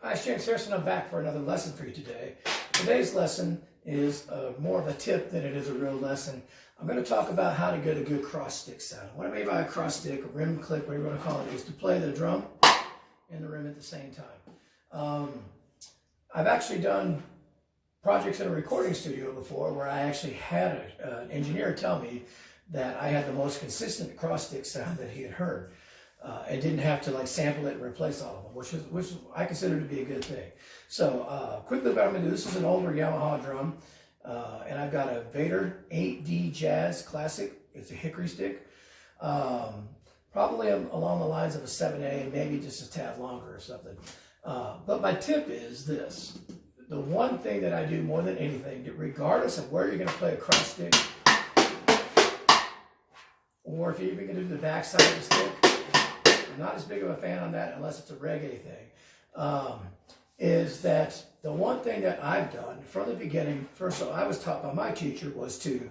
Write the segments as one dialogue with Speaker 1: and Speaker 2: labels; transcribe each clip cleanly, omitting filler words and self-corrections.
Speaker 1: Hi, it's James Harrison. I'm back for another lesson for you today. Today's lesson is more of a tip than it is a real lesson. I'm going to talk about how to get a good cross stick sound. What I mean by a cross stick, a rim click, whatever you want to call it, is to play the drum and the rim at the same time. I've actually done projects in a recording studio before where I actually had an engineer tell me that I had the most consistent cross stick sound that he had heard. And didn't have to like sample it and replace all of them, which I consider to be a good thing. So quickly what I'm going to do, this is an older Yamaha drum, and I've got a Vader 8D Jazz Classic. It's a hickory stick, probably along the lines of a 7A, maybe just a tad longer or something. But my tip is this. The one thing that I do more than anything, regardless of where you're going to play a cross stick, or if you're even going to do the back side of the stick, I'm not as big of a fan on that unless it's a reggae thing, is that the one thing that I've done from the beginning, first of all, I was taught by my teacher, was to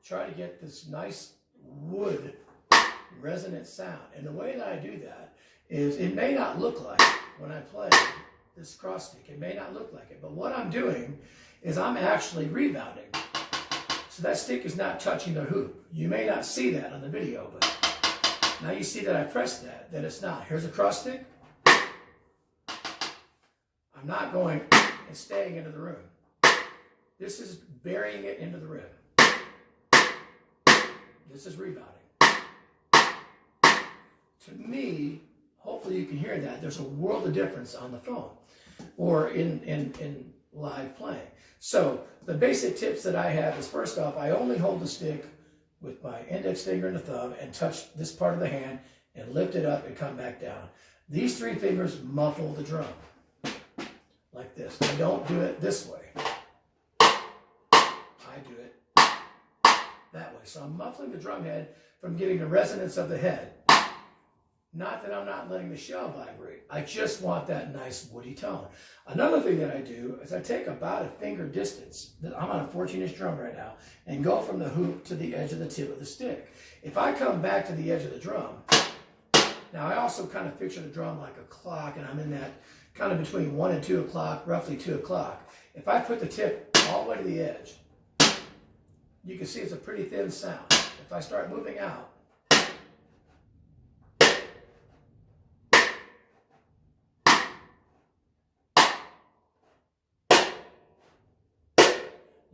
Speaker 1: try to get this nice wood resonant sound. And the way that I do that is, it may not look like when I play this cross stick, it may not look like it, but what I'm doing is I'm actually rebounding. So that stick is not touching the hoop. You may not see that on the video, but now you see that I pressed that, it's not. Here's a cross stick. I'm not going and staying into the room. This is burying it into the rim. This is rebounding. To me, hopefully you can hear that. There's a world of difference on the phone or in live playing. So the basic tips that I have is, first off, I only hold the stick with my index finger and the thumb and touch this part of the hand and lift it up and come back down. These three fingers muffle the drum like this. I don't do it this way. I do it that way. So I'm muffling the drum head from getting the resonance of the head. Not that I'm not letting the shell vibrate. I just want that nice woody tone. Another thing that I do is I take about a finger distance. I'm on a 14-inch drum right now, and go from the hoop to the edge of the tip of the stick. If I come back to the edge of the drum, now I also kind of picture the drum like a clock, and I'm in that kind of between 1 and 2 o'clock, roughly 2 o'clock. If I put the tip all the way to the edge, you can see it's a pretty thin sound. If I start moving out,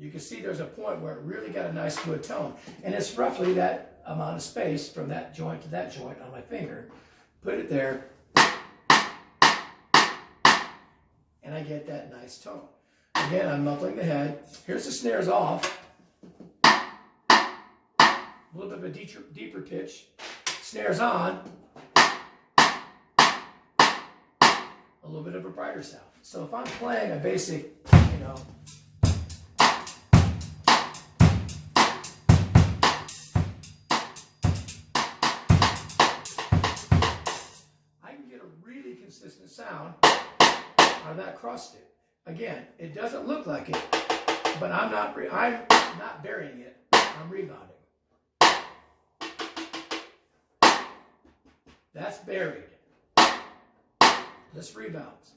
Speaker 1: you can see there's a point where it really got a nice wood tone. And it's roughly that amount of space from that joint to that joint on my finger. Put it there, and I get that nice tone. Again, I'm muffling the head. Here's the snares off. A little bit of a deeper pitch. Snares on. A little bit of a brighter sound. So if I'm playing a basic, consistent sound out of that cross stick. Again, it doesn't look like it, but I'm not burying it. I'm rebounding. That's buried. This rebounds.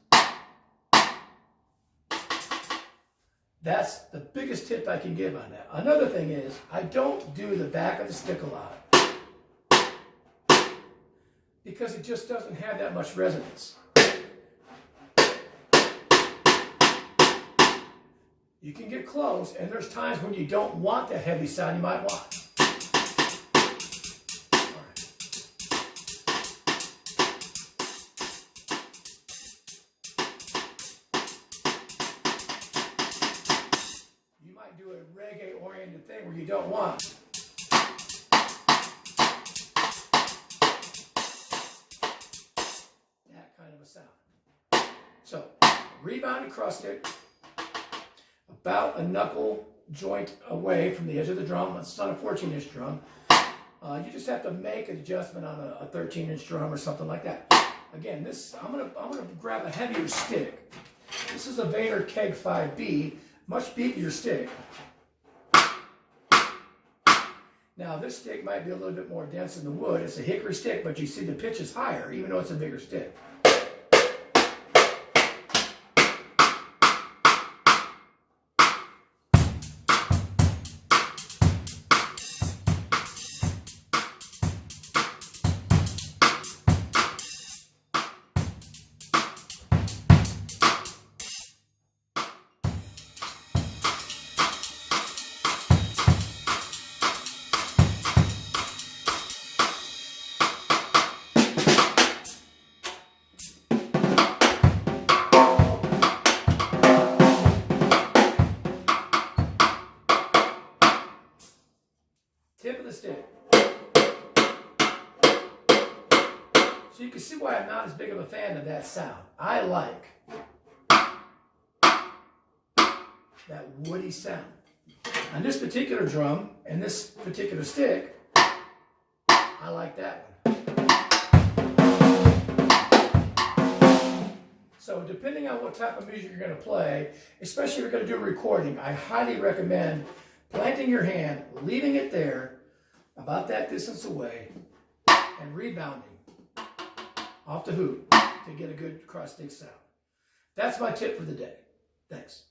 Speaker 1: That's the biggest tip I can give on that. Another thing is, I don't do the back of the stick a lot, because it just doesn't have that much resonance. You can get close, and there's times when you don't want that heavy sound you might want. All right. You might do a reggae-oriented thing where you don't want kind of a sound. So, rebounded cross stick, about a knuckle joint away from the edge of the drum. It's on a 14-inch drum. You just have to make an adjustment on a 13-inch drum or something like that. Again, I'm gonna grab a heavier stick. This is a Vader Keg 5B, much beefier stick. Now this stick might be a little bit more dense in the wood. It's a hickory stick, but you see the pitch is higher, even though it's a bigger stick. see why I'm not as big of a fan of that sound. I like that woody sound. On this particular drum and this particular stick, I like that one. So depending on what type of music you're going to play, especially if you're going to do a recording, I highly recommend planting your hand, leaving it there about that distance away, and rebounding off the hoop to get a good cross stick sound. That's my tip for the day. Thanks.